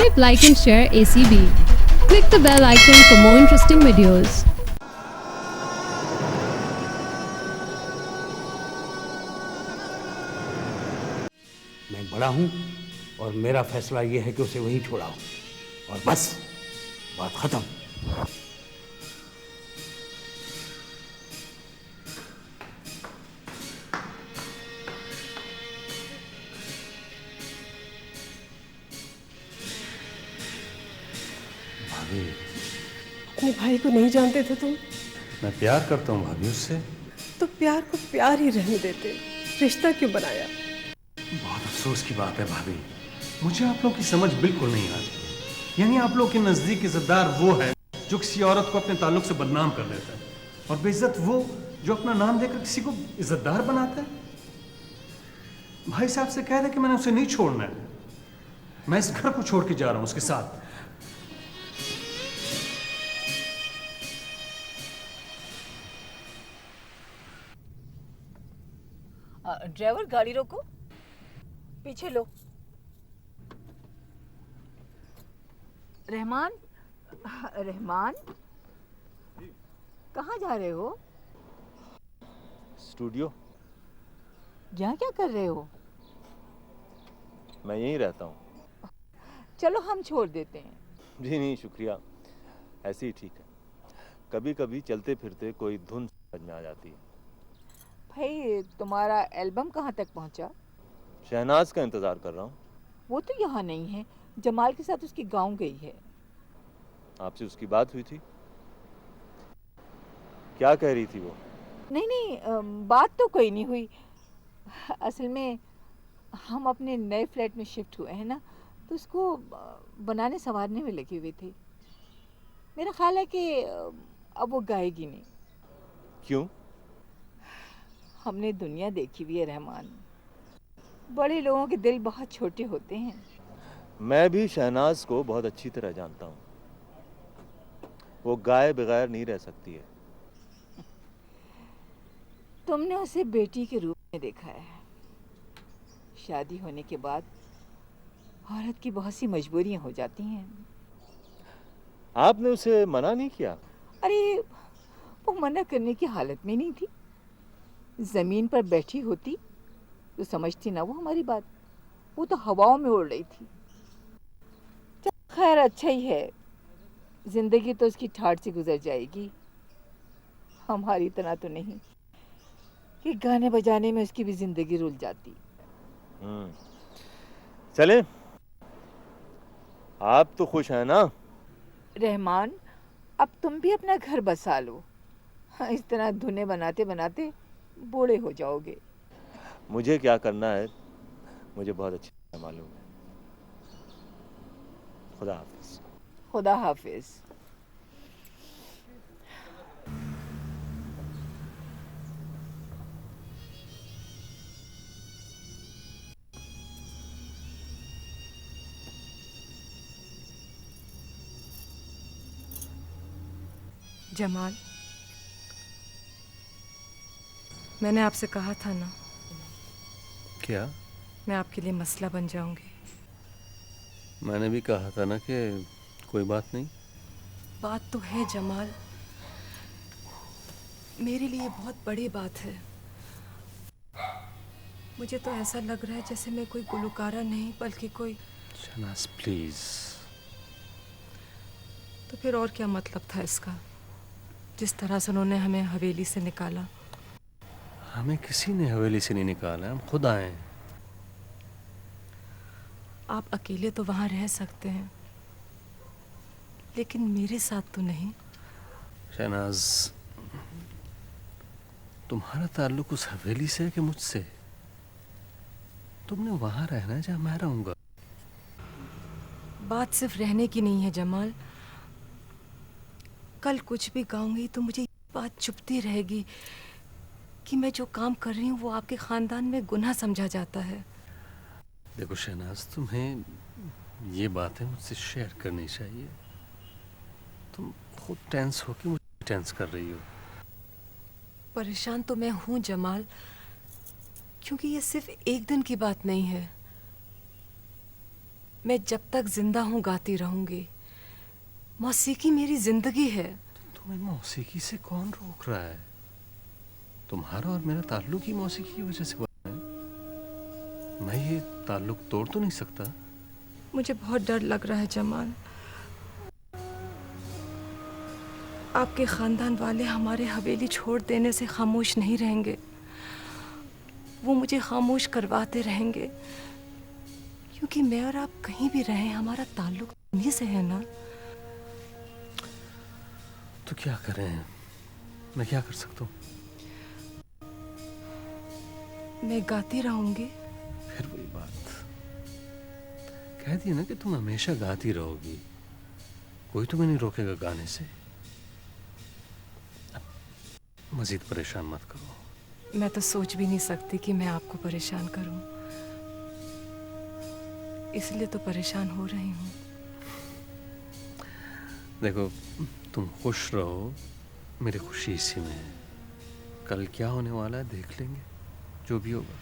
Subscribe, like and share ACB. Click the bell icon for more interesting videos. मैं बड़ा हूं और मेरा फैसला यह है कि उसे वहीं छोड़ाओ और बस बात खत्म। भाभी, अपने भाई को नहीं जानते थे तुम? मैं प्यार करता हूं भाभी उससे। तो प्यार को प्यार ही रहने देते, रिश्ता क्यों बनाया? बहुत अफसोस की बात है भाभी, मुझे आप लोग की समझ बिल्कुल नहीं आती। यानी आप लोग के नजदीक इज्जतदार वो है जो किसी औरत को अपने ताल्लुक से बदनाम कर देता है, और बेइज्जत वो जो अपना नाम देकर किसी को इज्जतदार बनाता है। भाई साहब से कह दे कि मैंने उसे नहीं छोड़ना है, मैं इस घर को छोड़ के जा रहा हूं उसके साथ। ड्राइवर गाड़ी रोको, पीछे लो। रहमान, रहमान, कहाँ जा रहे हो? स्टूडियो। यहाँ क्या कर रहे हो? मैं यहीं रहता हूँ। चलो हम छोड़ देते हैं। जी नहीं शुक्रिया, ऐसे ही ठीक है। कभी कभी चलते फिरते कोई धुन समझ में आ जाती है। भाई तुम्हारा एल्बम कहाँ तक पहुँचा? शहनाज का इंतजार कर रहा हूँ। वो तो यहाँ नहीं है, जमाल के साथ उसकी गांव गई है। आपसे उसकी बात हुई थी? क्या कह रही थी वो? नहीं नहीं, बात तो कोई नहीं हुई। असल में हम अपने नए फ्लैट में शिफ्ट हुए हैं ना, तो उसको बनाने संवारने में लगी हुई थी। मेरा ख्याल है कि अब वो गाएगी नहीं। क्यों? हमने दुनिया देखी हुई है रहमान, बड़े लोगों के दिल बहुत छोटे होते हैं। मैं भी शहनाज को बहुत अच्छी तरह जानता हूँ, वो गाए बगैर नहीं रह सकती है। तुमने उसे बेटी के रूप में देखा है। शादी होने के बाद औरत की बहुत सी मजबूरियां हो जाती हैं। आपने उसे मना नहीं किया? अरे वो मना करने की हालत में नहीं थी। जमीन पर बैठी होती तो समझती ना वो हमारी बात। वो तो हवाओं में उड़ रही थी। खैर अच्छा ही है, जिंदगी तो उसकी ठाठ से गुजर जाएगी, हमारी तरह तो नहीं कि गाने बजाने में उसकी भी जिंदगी रुल जाती। चले, आप तो खुश हैं ना? रहमान, अब तुम भी अपना घर बसा लो। इस तरह धुने बनाते बनाते बूढ़े हो जाओगे। मुझे क्या करना है मुझे बहुत अच्छी तरह मालूम है। खुदा हाफिज। खुदा हाफिज। जमाल, मैंने आपसे कहा था ना, क्या? मैं आपके लिए मसला बन जाऊंगी। मैंने भी कहा था ना कि कोई बात नहीं। बात तो है जमाल, मेरे लिए बहुत बड़ी बात है। मुझे तो ऐसा लग रहा है जैसे मैं कोई गुलकारा नहीं बल्कि कोई। शहनाज प्लीज। तो फिर और क्या मतलब था इसका? जिस तरह से उन्होंने हमें हवेली से निकाला। हमें किसी ने हवेली से नहीं निकाला, हम खुद आए हैं। आप अकेले तो वहां रह सकते हैं, लेकिन मेरे साथ तो नहीं। शहनाज, तुम्हारा ताल्लुक उस हवेली से है कि मुझसे? तुमने वहां रहना है जहां मैं रहूंगा। बात सिर्फ रहने की नहीं है जमाल। कल कुछ भी गाऊंगी तो मुझे बात चुभती रहेगी कि मैं जो काम कर रही हूँ वो आपके खानदान में गुनाह समझा जाता है। देखो शहनाज, तुम्हें ये बातें मुझसे शेयर करनी चाहिए। तुम खुद टेंस हो कि मुझे टेंस कर रही हो। परेशान तो मैं हूँ जमाल, क्योंकि ये सिर्फ एक दिन की बात नहीं है। मैं जब तक जिंदा हूँ गाती रहूंगी। मौसीकी मेरी जिंदगी है। तुम्हें मौसीकी से कौन रोक रहा है? तुम्हारा और मेरा ताल्लुक ही मौसीकी की वजह से बना है। मैं ये ताल्लुक तोड़ तो नहीं सकता। मुझे बहुत डर लग रहा है जमाल। आपके खानदान वाले हमारे हवेली छोड़ देने से खामोश नहीं रहेंगे। वो मुझे खामोश करवाते रहेंगे, क्योंकि मैं और आप कहीं भी रहें हमारा ताल्लुक उन्हीं से है ना। तो क्या करें? मैं क्या कर सकता हूँ? मैं गाती रहूंगी। फिर वही बात कह दी ना कि तुम हमेशा गाती रहोगी। कोई तुम्हें नहीं रोकेगा गाने से। मजीद परेशान मत करो। मैं तो सोच भी नहीं सकती कि मैं आपको परेशान करूं, इसलिए तो परेशान हो रही हूँ। देखो, तुम खुश रहो, मेरी खुशी इसी में है। कल क्या होने वाला है देख लेंगे, जो भी होगा।